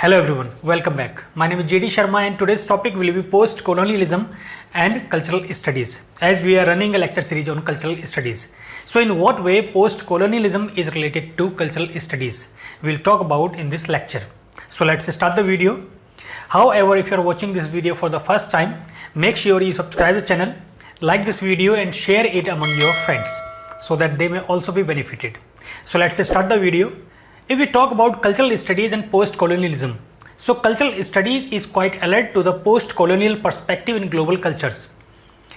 Hello everyone, welcome back. My name is JD Sharma and today's topic will be post-colonialism and cultural studies, as we are running a lecture series on cultural studies. So in what way post-colonialism is related to cultural studies, we'll talk about in this lecture. So let's start the video. However, if you are watching this video for the first time, make sure you subscribe the channel, like this video and share it among your friends so that they may also be benefited. So let's start the video. If we talk about cultural studies and post-colonialism, so cultural studies is quite alert to the post-colonial perspective in global cultures.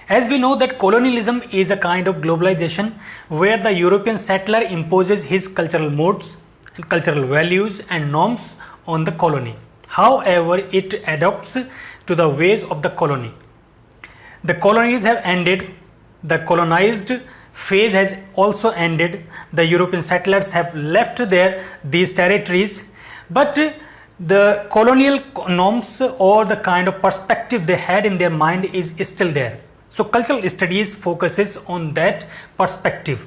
As we know that colonialism is a kind of globalization where the European settler imposes his cultural modes and cultural values and norms on the colony. However, it adopts to the ways of the colony. The colonies have ended, the colonized phase has also ended. The European settlers have left these territories, but the colonial norms or the kind of perspective they had in their mind is still there. So cultural studies focuses on that perspective.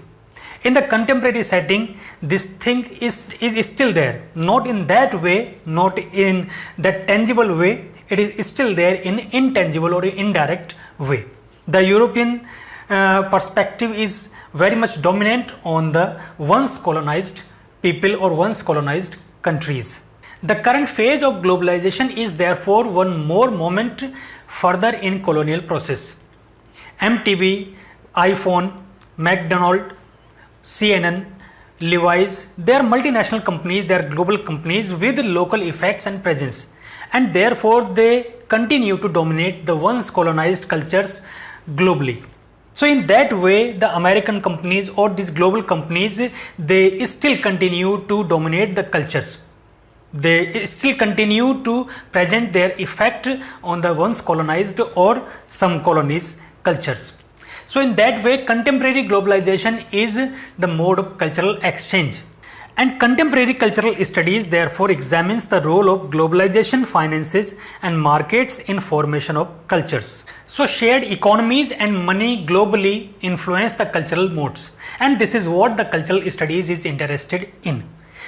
In the contemporary setting, this thing is still there, not in that way, not in that tangible way, it is still there in intangible or indirect way. The European perspective is very much dominant on the once colonized people or once colonized countries. The current phase of globalization is therefore one more moment further in colonial process. MTV, iPhone, McDonald's, CNN, Levi's, they are multinational companies, they are global companies with local effects and presence, and therefore they continue to dominate the once colonized cultures globally. So in that way, the American companies or these global companies, they still continue to dominate the cultures. They still continue to present their effect on the once colonized or some colonies cultures. So in that way, contemporary globalization is the mode of cultural exchange. And contemporary cultural studies therefore examines the role of globalization, finances and markets in formation of cultures. So shared economies and money globally influence the cultural modes, and this is what the cultural studies is interested in.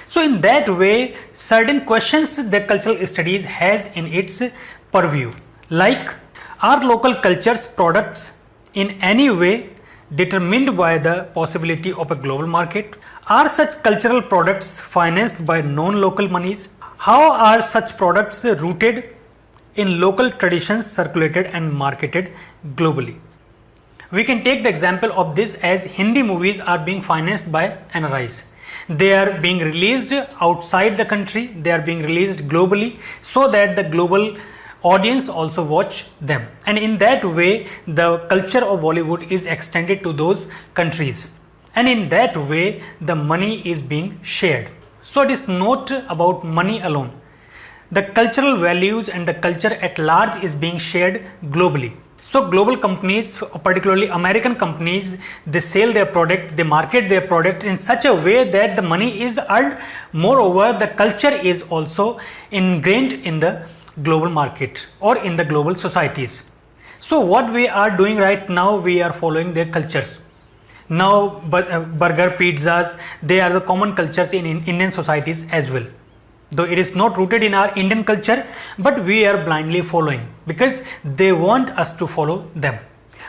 So in that way, certain questions the cultural studies has in its purview, like are local cultures products in any way determined by the possibility of a global market? Are such cultural products financed by non-local monies? How are such products rooted in local traditions circulated and marketed globally? We can take the example of this as Hindi movies are being financed by NRIs. They are being released outside the country, they are being released globally so that the global audience also watch them, and in that way the culture of Bollywood is extended to those countries, and in that way the money is being shared. So it is not about money alone. The cultural values and the culture at large is being shared globally. So global companies, particularly American companies, they sell their product, they market their product in such a way that the money is earned. Moreover, the culture is also ingrained in the global market or in the global societies. So what we are doing right now, we are following their cultures. Now burger, pizzas, they are the common cultures in Indian societies as well. Though it is not rooted in our Indian culture, but we are blindly following because they want us to follow them.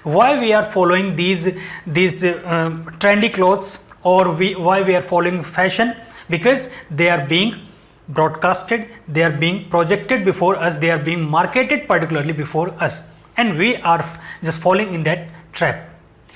Why we are following these trendy clothes, or why we are following fashion? Because they are being broadcasted, they are being projected before us, they are being marketed particularly before us, and we are just falling in that trap.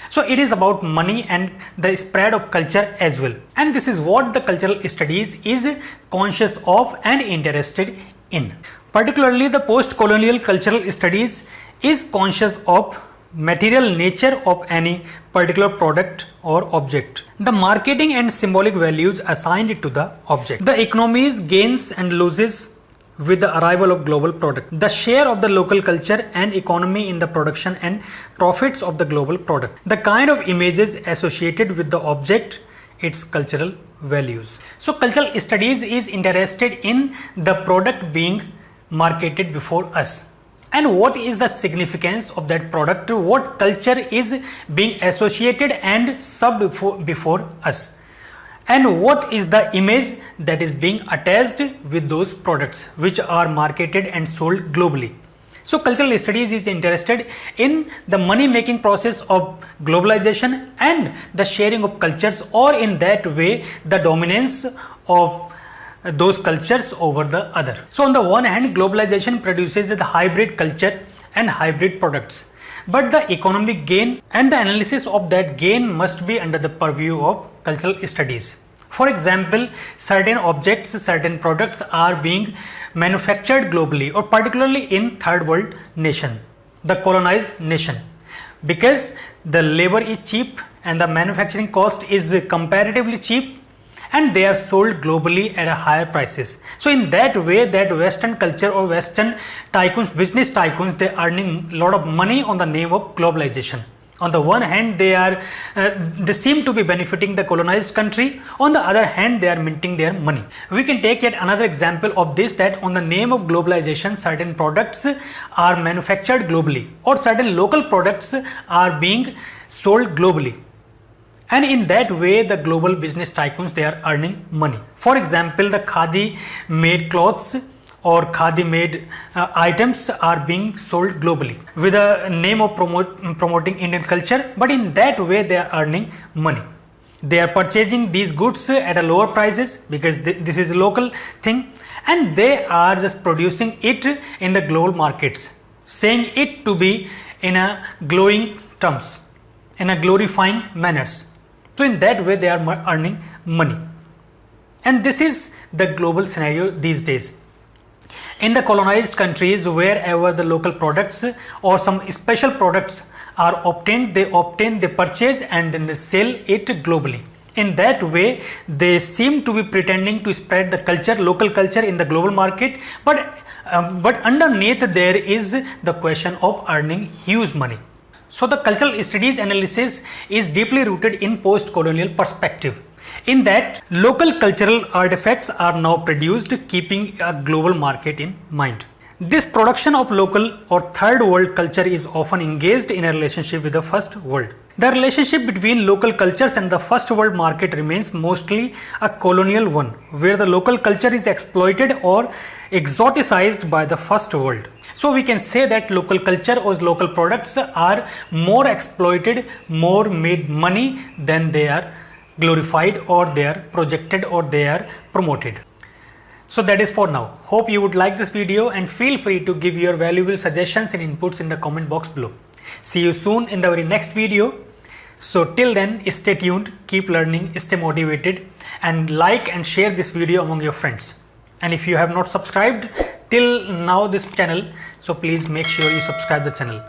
So it is about money and the spread of culture as well, and this is what the cultural studies is conscious of and interested in. Particularly the post-colonial cultural studies is conscious of material nature of any particular product or object, the marketing and symbolic values assigned to the object, the economy's gains and losses with the arrival of global product, the share of the local culture and economy in the production and profits of the global product, the kind of images associated with the object, its cultural values. So cultural studies is interested in the product being marketed before us, and what is the significance of that product, what culture is being associated and subbed before us. and what is the image that is being attached with those products which are marketed and sold globally. So cultural studies is interested in the money making process of globalization and the sharing of cultures, or in that way the dominance of those cultures over the other. So on the one hand, globalization produces the hybrid culture and hybrid products, but the economic gain and the analysis of that gain must be under the purview of cultural studies. For example, certain objects, certain products are being manufactured globally, or particularly in third world nation, the colonized nation, because the labor is cheap and the manufacturing cost is comparatively cheap, and they are sold globally at a higher prices. So in that way, that Western culture or Western tycoons, business tycoons, they are earning a lot of money on the name of globalization. On the one hand, they seem to be benefiting the colonized country. On the other hand, they are minting their money. We can take yet another example of this, that on the name of globalization, certain products are manufactured globally, or certain local products are being sold globally. And in that way, the global business tycoons, they are earning money. For example, the khadi made clothes or khadi made items are being sold globally with a name of promoting Indian culture, but in that way they are earning money. They are purchasing these goods at a lower prices because this is a local thing, and they are just producing it in the global markets, saying it to be in a glowing terms, in a glorifying manners. So in that way they are earning money, and this is the global scenario these days. In the colonized countries, wherever the local products or some special products are obtained, they purchase and then they sell it globally. In that way, they seem to be pretending to spread the culture, local culture in the global market, but underneath there is the question of earning huge money. So the cultural studies analysis is deeply rooted in post-colonial perspective, in that local cultural artifacts are now produced keeping a global market in mind. This production of local or third world culture is often engaged in a relationship with the first world. The relationship between local cultures and the first world market remains mostly a colonial one, where the local culture is exploited or exoticized by the first world. So we can say that local culture or local products are more exploited, more made money than they are glorified or they are projected or they are promoted. So that is for now. Hope you would like this video, and feel free to give your valuable suggestions and inputs in the comment box below. See you soon in the very next video. So till then, stay tuned, keep learning, stay motivated, and like and share this video among your friends. And if you have not subscribed till now this channel, so please make sure you subscribe the channel.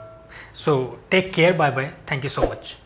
So take care, bye bye, thank you so much.